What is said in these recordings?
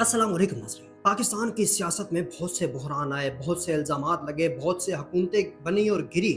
अस्सलाम वालेकुम नाज़रीन। पाकिस्तान की सियासत में बहुत से बहरान आए, बहुत से इल्ज़ामात लगे, बहुत से हुकूमतें बनी और गिरी,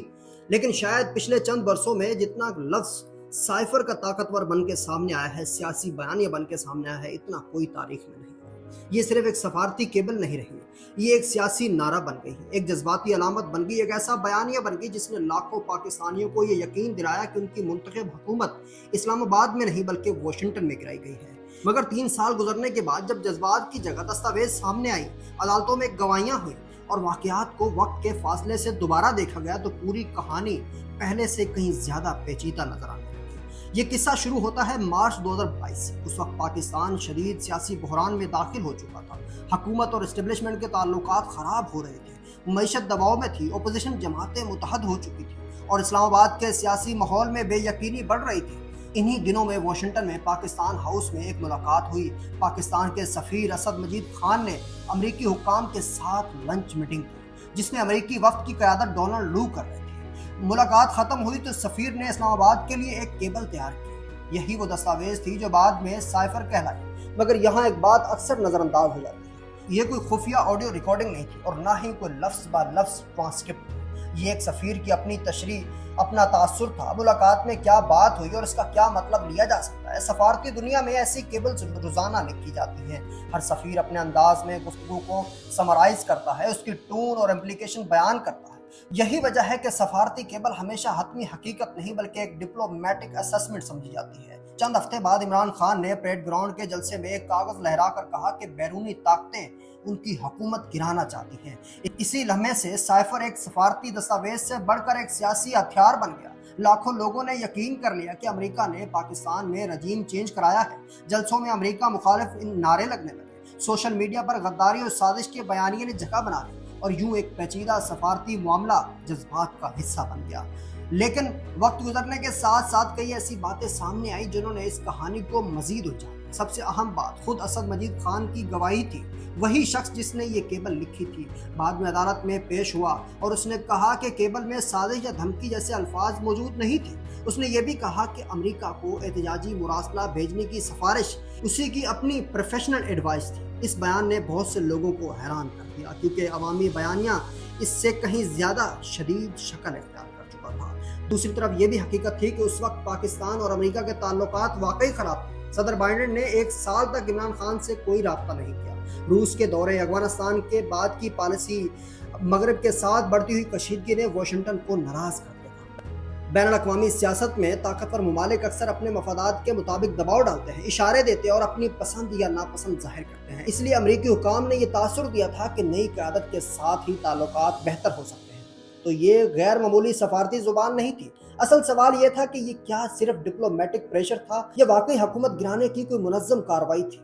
लेकिन शायद पिछले चंद बरसों में जितना लफ्ज़ साइफ़र का ताकतवर बन के सामने आया है, सियासी बयानिया बन के सामने आया है, इतना कोई तारीख़ में नहीं हुआ। ये सिर्फ़ एक सफारती केबल नहीं रही है, ये एक सियासी नारा बन गई है, एक जज्बाती अलामत बन गई, एक ऐसा बयानिया बन गई जिसने लाखों पाकिस्तानियों को ये यकीन दिलाया कि उनकी मुंतखब हुकूमत इस्लामाबाद में नहीं बल्कि वाशिंगटन में गिराई गई है। मगर 3 साल गुजरने के बाद जब जज्बात की जगह दस्तावेज सामने आई, अदालतों में गवाहियां हुई और वाकयात को वक्त के फासले से दोबारा देखा गया, तो पूरी कहानी पहले से कहीं ज्यादा पेचीदा नजर आने लगी। ये किस्सा शुरू होता है मार्च 2022 से। उस वक्त पाकिस्तान शदीद सियासी बहरान में दाखिल हो चुका था। हुकूमत और एस्टेब्लिशमेंट के ताल्लुकात खराब हो रहे थे, मईशत दबाव में थी, अपोजिशन जमातें मुतहद हो चुकी थी और इस्लामाबाद के सियासी माहौल में बेयकीनी बढ़ रही थी। इन्हीं दिनों में वाशिंगटन में पाकिस्तान हाउस में एक मुलाकात हुई। पाकिस्तान के सफ़ीर असद मजीद खान ने अमरीकी हुक्काम के साथ लंच मीटिंग की, जिसमें अमरीकी वफ्द की क़यादत डोनाल्ड लू कर रहे थे। मुलाकात ख़त्म हुई तो सफ़ीर ने इस्लामाबाद के लिए एक केबल तैयार की। यही वो दस्तावेज थी जो बाद में साइफर कहलाई। मगर यहाँ एक बात अक्सर नज़रअंदाज हो जाती है, ये कोई खुफिया ऑडियो रिकॉर्डिंग नहीं थी और ना ही कोई लफ्ज़ ब लफ्ज़ ट्रांसक्रिप्ट। ये एक सफ़ीर की अपनी तशरीह, अपना तासुर था। मुलाकात में क्या बात हुई और इसका क्या मतलब लिया जा सकता है। सफारती दुनिया में ऐसी केबल्स रोजाना लिखी जाती हैं। हर सफ़ीर अपने अंदाज में गुफ्तगू को समराइज करता है, उसकी टोन और इम्प्लीकेशन बयान करता है। यही वजह है कि सफारती केबल हमेशा हतमी हकीकत नहीं बल्कि एक डिप्लोमेटिक असेसमेंट समझी जाती है। चंद हफ्ते बाद इमरान खान ने परेड ग्राउंड के जलसे में एक कागज लहरा कर कहा कि बैरूनी ताकतें उनकी हुकूमत गिराना चाहती हैं। इसी लम्हे से साइफर एक सफारती दस्तावेज से बढ़कर एक सियासी हथियार बन गया। लाखों लोगों ने यकीन कर लिया कि अमेरिका ने पाकिस्तान में रजीम चेंज कराया है। जलसों में अमेरिका मुखालिफ इन नारे लगने लगे। सोशल मीडिया पर गद्दारी और साजिश के बयानिए ने जगह बना ली और यूं एक पेचीदा सफारती मामला जज्बात का हिस्सा बन गया। लेकिन वक्त गुजरने के साथ साथ कई ऐसी बातें सामने आई जिन्होंने इस कहानी को मजीद उलझा। सबसे अहम बात खुद असद मजीद खान की गवाही थी, वही शख्स जिसने ये केबल लिखी थी। बाद में अदालत में पेश हुआ और उसने कहा कि केबल में साजिश या धमकी जैसे अल्फाज मौजूद नहीं थे। उसने ये भी कहा कि अमेरिका को एहतजाजी मुरासला भेजने की सिफारिश उसी की अपनी प्रोफेशनल एडवाइस थी। इस बयान ने बहुत से लोगों को हैरान कर दिया, क्योंकि अवामी बयानिया इससे कहीं ज्यादा शदीद शक्ल इख्तियार कर चुका था। दूसरी तरफ यह भी हकीकत थी कि उस वक्त पाकिस्तान और अमेरिका के ताल्लुकात वाकई खराब थे। सदर बाइडेन ने 1 साल तक इमरान खान से कोई राब्ता नहीं किया। रूस के दौरे, अफगानिस्तान के बाद की पॉलिसी, मगरब के साथ बढ़ती हुई कशीदगी ने वाशिंगटन को नाराज कर दिया। बैनुल-अक़वामी सियासत में ताकतवर ममालिक अक्सर अपने मफादात के मुताबिक दबाव डालते हैं, इशारे देते हैं और अपनी पसंद या नापसंद जाहिर करते हैं। इसलिए अमरीकी हुकाम ने यह तासुर दिया था कि नई क़यादत के साथ ही ताल्लुकात बेहतर हो सकते हैं। तो ये गैर मामूली सफारती जुबान नहीं थी। असल सवाल यह था कि ये क्या सिर्फ डिप्लोमेटिक प्रेशर था या वाकई हुकूमत गिराने की कोई मुनज़्ज़म कार्रवाई थी।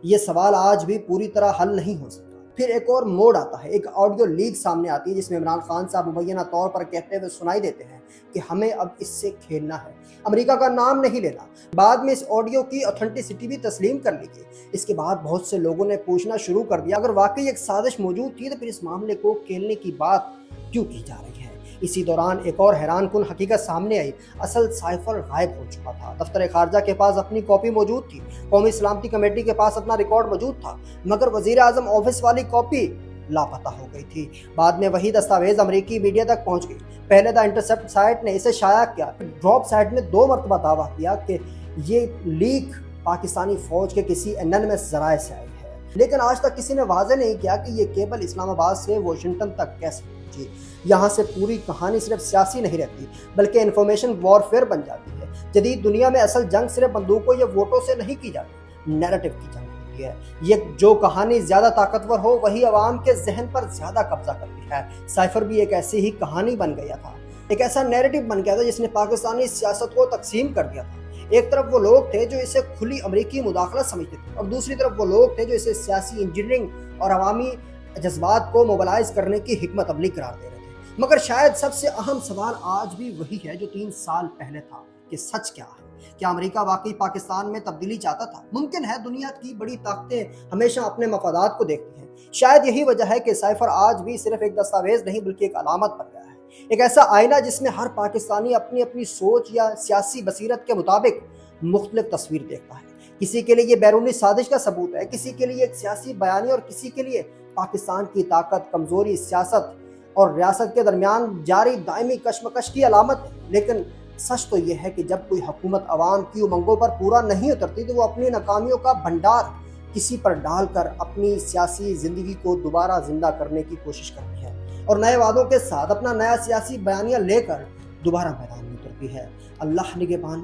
ये सवाल आज भी पूरी तरह हल नहीं हो सका। फिर एक और मोड़ आता है, एक ऑडियो लीक सामने आती है जिसमें इमरान खान साहब मुबैना तौर पर कहते हुए सुनाई देते हैं कि हमें अब इससे खेलना है, अमेरिका का नाम नहीं लेना। बाद में इस ऑडियो की ऑथेंटिसिटी भी तस्लीम कर ली गई। इसके बाद बहुत से लोगों ने पूछना शुरू कर दिया, अगर वाकई एक साजिश मौजूद थी तो फिर इस मामले को खेलने की बात क्यों की जा रही है। इसी दौरान एक और हैरान कुन हकीकत सामने आई, असल साइफर गायब हो चुका था। दफ्तर खारजा के पास अपनी कॉपी मौजूद थी, कौमी सलामती कमेटी के पास अपना रिकॉर्ड मौजूद था, मगर वजीर आजम ऑफिस वाली कॉपी लापता हो गई थी। बाद में वही दस्तावेज अमरीकी मीडिया तक पहुंच गई। पहले द इंटरसेप्ट साइट ने इसे शाया किया, ड्रॉप साइट ने 2 मरतबा दावा किया कि ये लीक पाकिस्तानी फौज के किसी एनोनिमस जराए से आई है, लेकिन आज तक किसी ने वाज़ेह नहीं किया कि ये केबल इस्लामाबाद से वाशिंगटन तक कैसे पहुंची। यहाँ से पूरी कहानी सिर्फ सियासी नहीं रहती बल्कि इंफॉर्मेशन वॉरफेयर बन जाती है। जदीद दुनिया में असल जंग सिर्फ बंदूकों या वोटों से नहीं की जाती, नैरेटिव की जंग होती है। ये जो कहानी ज्यादा ताकतवर हो वही अवाम के जहन पर ज्यादा कब्जा करती है। साइफर भी एक ऐसी ही कहानी बन गया था, एक ऐसा नैरेटिव बन गया था जिसने पाकिस्तानी सियासत को तकसीम कर दिया था। एक तरफ वो लोग थे जो इसे खुली अमरीकी मुदाखलत समझते थे और दूसरी तरफ वो लोग थे जो इसे सियासी इंजीनियरिंग और अवामी जज्बात को मोबलाइज करने की हिकमत अमली करार दे रहे थे। मगर शायद सबसे अहम सवाल आज भी वही है जो 3 साल पहले था, कि सच क्या है। क्या अमेरिका वाकई पाकिस्तान में तब्दीली चाहता था? मुमकिन है, दुनिया की बड़ी ताकतें हमेशा अपने मफादात को देखती हैं। शायद यही वजह है कि साइफर आज भी सिर्फ एक दस्तावेज नहीं बल्कि एक अलामत बन गया है, एक ऐसा आईना जिसमें हर पाकिस्तानी अपनी अपनी सोच या सियासी बसीरत के मुताबिक मुख्तलिफ तस्वीर देखता है। کسی کے لیے یہ بیرونی سازش کا ثبوت ہے، کسی کے لیے ایک سیاسی بیانیہ، اور کسی کے لیے پاکستان کی طاقت، کمزوری، سیاست اور ریاست کے درمیان جاری دائمی کشمکش کی علامت ہے۔ لیکن سچ تو یہ ہے کہ جب کوئی حکومت عوام کی امنگوں پر پورا نہیں اترتی تو وہ اپنی ناکامیوں کا بھنڈار کسی پر ڈال کر اپنی سیاسی زندگی کو دوبارہ زندہ کرنے کی کوشش کرتی ہے، اور نئے وعدوں کے ساتھ اپنا نیا سیاسی بیانیہ لے کر دوبارہ میدان میں اترتی ہے۔ اللہ نگہبان۔